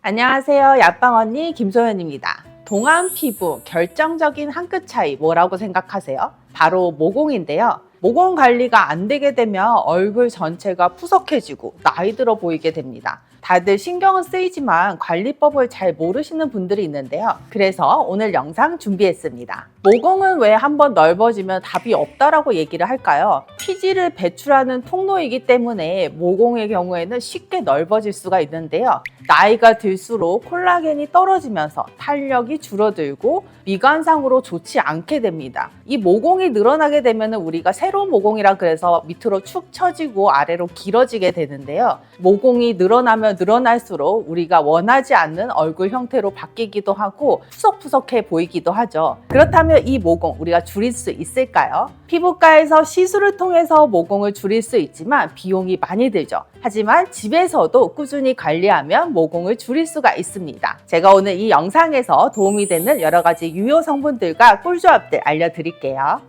안녕하세요. 야빵 언니 김소연입니다. 동안 피부 결정적인 한 끗 차이 뭐라고 생각하세요? 바로 모공인데요. 모공 관리가 안 되게 되면 얼굴 전체가 푸석해지고 나이 들어 보이게 됩니다. 다들 신경은 쓰이지만 관리법을 잘 모르시는 분들이 있는데요. 그래서 오늘 영상 준비했습니다. 모공은 왜 한번 넓어지면 답이 없다라고 얘기를 할까요? 피지를 배출하는 통로이기 때문에 모공의 경우에는 쉽게 넓어질 수가 있는데요. 나이가 들수록 콜라겐이 떨어지면서 탄력이 줄어들고 미관상으로 좋지 않게 됩니다. 이 모공이 늘어나게 되면 우리가 세로 모공이라 그래서 밑으로 축 처지고 아래로 길어지게 되는데요. 모공이 늘어나면 늘어날수록 우리가 원하지 않는 얼굴 형태로 바뀌기도 하고 푸석푸석해 보이기도 하죠. 그렇다면 이 모공 우리가 줄일 수 있을까요? 피부과에서 시술을 통해서 모공을 줄일 수 있지만 비용이 많이 들죠. 하지만 집에서도 꾸준히 관리하면 모공을 줄일 수가 있습니다. 제가 오늘 이 영상에서 도움이 되는 여러 가지 유효 성분들과 꿀조합들 알려드릴게요.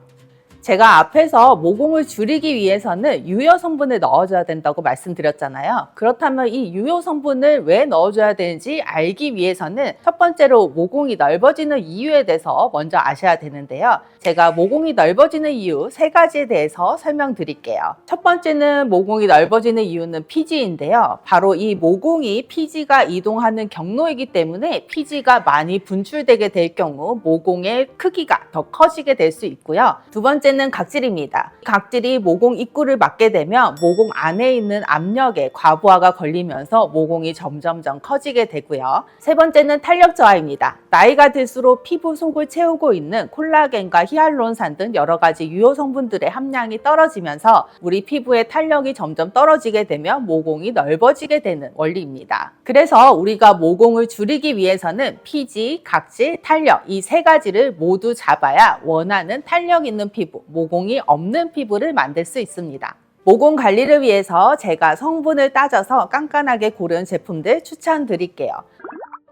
제가 앞에서 모공을 줄이기 위해서는 유효 성분을 넣어줘야 된다고 말씀드렸잖아요. 그렇다면 이 유효 성분을 왜 넣어줘야 되는지 알기 위해서는 첫 번째로 모공이 넓어지는 이유에 대해서 먼저 아셔야 되는데요. 제가 모공이 넓어지는 이유 3가지에 대해서 설명드릴게요. 첫 번째는 모공이 넓어지는 이유는 피지인데요. 바로 이 모공이 피지가 이동하는 경로이기 때문에 피지가 많이 분출되게 될 경우 모공의 크기가 더 커지게 될 수 있고요. 두 번째는 각질입니다. 각질이 모공 입구를 막게 되면 모공 안에 있는 압력에 과부하가 걸리면서 모공이 점점점 커지게 되고요. 세 번째는 탄력 저하입니다. 나이가 들수록 피부 속을 채우고 있는 콜라겐과 히알루론산 등 여러 가지 유효 성분들의 함량이 떨어지면서 우리 피부의 탄력이 점점 떨어지게 되면 모공이 넓어지게 되는 원리입니다. 그래서 우리가 모공을 줄이기 위해서는 피지, 각질, 탄력 이 3가지를 모두 잡아야 원하는 탄력 있는 피부, 모공이 없는 피부를 만들 수 있습니다. 모공 관리를 위해서 제가 성분을 따져서 깐깐하게 고른 제품들 추천드릴게요.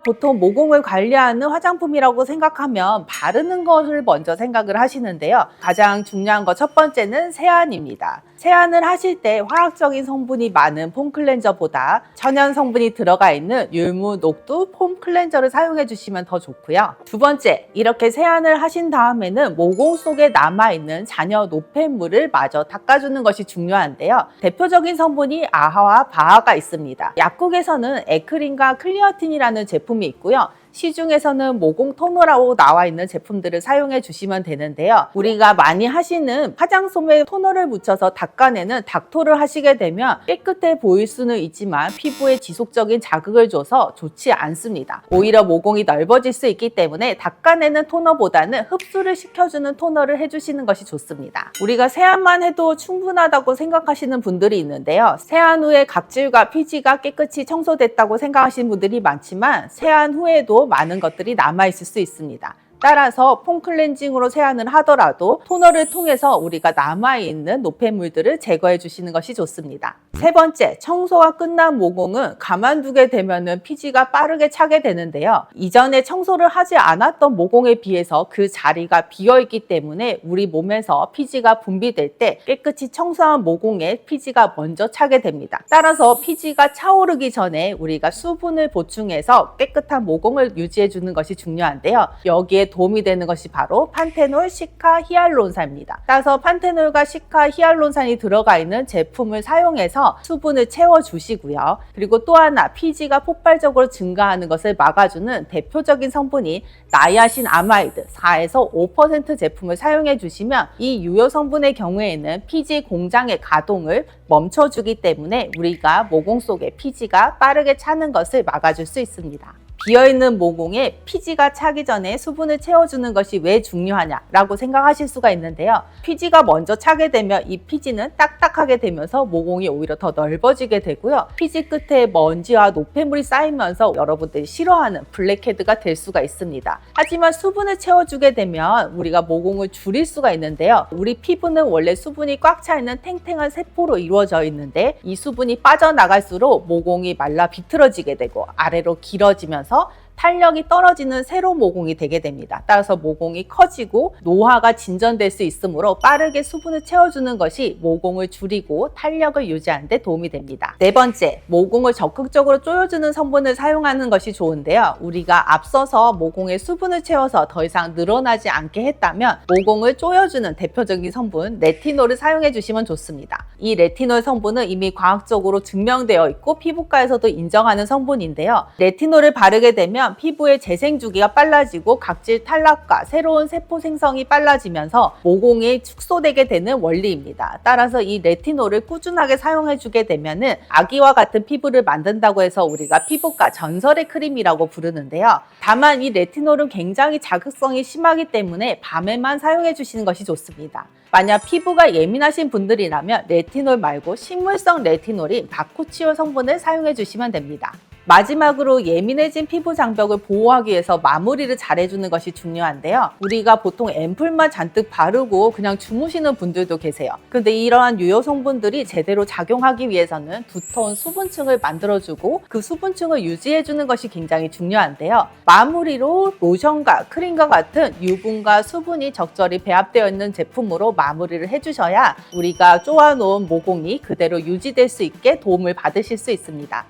보통 모공을 관리하는 화장품이라고 생각하면 바르는 것을 먼저 생각을 하시는데요. 가장 중요한 것 첫 번째는 세안입니다. 세안을 하실 때 화학적인 성분이 많은 폼 클렌저보다 천연 성분이 들어가 있는 율무 녹두 폼 클렌저를 사용해 주시면 더 좋고요. 두 번째, 이렇게 세안을 하신 다음에는 모공 속에 남아있는 잔여 노폐물을 마저 닦아주는 것이 중요한데요. 대표적인 성분이 아하와 바하가 있습니다. 약국에서는 에크린과 클리어틴이라는 제품이 있고요. 시중에서는 모공 토너라고 나와 있는 제품들을 사용해 주시면 되는데요. 우리가 많이 하시는 화장솜에 토너를 묻혀서 닦아내는 닥토를 하시게 되면 깨끗해 보일 수는 있지만 피부에 지속적인 자극을 줘서 좋지 않습니다. 오히려 모공이 넓어질 수 있기 때문에 닦아내는 토너보다는 흡수를 시켜주는 토너를 해주시는 것이 좋습니다. 우리가 세안만 해도 충분하다고 생각하시는 분들이 있는데요. 세안 후에 각질과 피지가 깨끗이 청소됐다고 생각하시는 분들이 많지만 세안 후에도 많은 것들이 남아있을 수 있습니다. 따라서 폼 클렌징으로 세안을 하더라도 토너를 통해서 우리가 남아있는 노폐물들을 제거해 주시는 것이 좋습니다. 세 번째, 청소가 끝난 모공은 가만두게 되면 피지가 빠르게 차게 되는데요. 이전에 청소를 하지 않았던 모공에 비해서 그 자리가 비어있기 때문에 우리 몸에서 피지가 분비될 때 깨끗이 청소한 모공에 피지가 먼저 차게 됩니다. 따라서 피지가 차오르기 전에 우리가 수분을 보충해서 깨끗한 모공을 유지해 주는 것이 중요한데요. 여기에 도움이 되는 것이 바로 판테놀, 시카, 히알루론산입니다. 따라서 판테놀과 시카, 히알루론산이 들어가 있는 제품을 사용해서 수분을 채워주시고요. 그리고 또 하나 피지가 폭발적으로 증가하는 것을 막아주는 대표적인 성분이 나이아신 아마이드 4에서 5% 제품을 사용해 주시면 이 유효 성분의 경우에는 피지 공장의 가동을 멈춰주기 때문에 우리가 모공 속에 피지가 빠르게 차는 것을 막아줄 수 있습니다. 비어있는 모공에 피지가 차기 전에 수분을 채워주는 것이 왜 중요하냐라고 생각하실 수가 있는데요. 피지가 먼저 차게 되면 이 피지는 딱딱하게 되면서 모공이 오히려 더 넓어지게 되고요. 피지 끝에 먼지와 노폐물이 쌓이면서 여러분들이 싫어하는 블랙헤드가 될 수가 있습니다. 하지만 수분을 채워주게 되면 우리가 모공을 줄일 수가 있는데요. 우리 피부는 원래 수분이 꽉 차 있는 탱탱한 세포로 이루어져 있는데 이 수분이 빠져나갈수록 모공이 말라 비틀어지게 되고 아래로 길어지면서 탄력이 떨어지는 세로 모공이 되게 됩니다. 따라서 모공이 커지고 노화가 진전될 수 있으므로 빠르게 수분을 채워주는 것이 모공을 줄이고 탄력을 유지하는 데 도움이 됩니다. 네 번째, 모공을 적극적으로 조여주는 성분을 사용하는 것이 좋은데요. 우리가 앞서서 모공에 수분을 채워서 더 이상 늘어나지 않게 했다면 모공을 조여주는 대표적인 성분 레티놀을 사용해 주시면 좋습니다. 이 레티놀 성분은 이미 과학적으로 증명되어 있고 피부과에서도 인정하는 성분인데요. 레티놀을 바르게 되면 피부의 재생 주기가 빨라지고 각질 탈락과 새로운 세포 생성이 빨라지면서 모공이 축소되게 되는 원리입니다. 따라서 이 레티놀을 꾸준하게 사용해 주게 되면은 아기와 같은 피부를 만든다고 해서 우리가 피부과 전설의 크림이라고 부르는데요. 다만 이 레티놀은 굉장히 자극성이 심하기 때문에 밤에만 사용해 주시는 것이 좋습니다. 만약 피부가 예민하신 분들이라면 레티놀 말고 식물성 레티놀인 바쿠치올 성분을 사용해 주시면 됩니다. 마지막으로 예민해진 피부 장벽을 보호하기 위해서 마무리를 잘 해주는 것이 중요한데요. 우리가 보통 앰플만 잔뜩 바르고 그냥 주무시는 분들도 계세요. 근데 이러한 유효 성분들이 제대로 작용하기 위해서는 두터운 수분층을 만들어주고 그 수분층을 유지해주는 것이 굉장히 중요한데요. 마무리로 로션과 크림과 같은 유분과 수분이 적절히 배합되어 있는 제품으로 마무리를 해주셔야 우리가 쪼아놓은 모공이 그대로 유지될 수 있게 도움을 받으실 수 있습니다.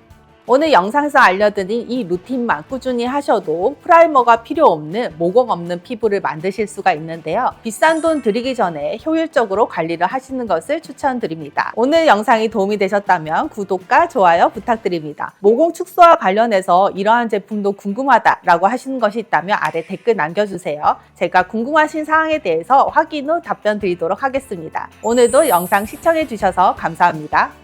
오늘 영상에서 알려드린 이 루틴만 꾸준히 하셔도 프라이머가 필요 없는 모공 없는 피부를 만드실 수가 있는데요. 비싼 돈 들이기 전에 효율적으로 관리를 하시는 것을 추천드립니다. 오늘 영상이 도움이 되셨다면 구독과 좋아요 부탁드립니다. 모공 축소와 관련해서 이러한 제품도 궁금하다라고 하시는 것이 있다면 아래 댓글 남겨주세요. 제가 궁금하신 사항에 대해서 확인 후 답변 드리도록 하겠습니다. 오늘도 영상 시청해 주셔서 감사합니다.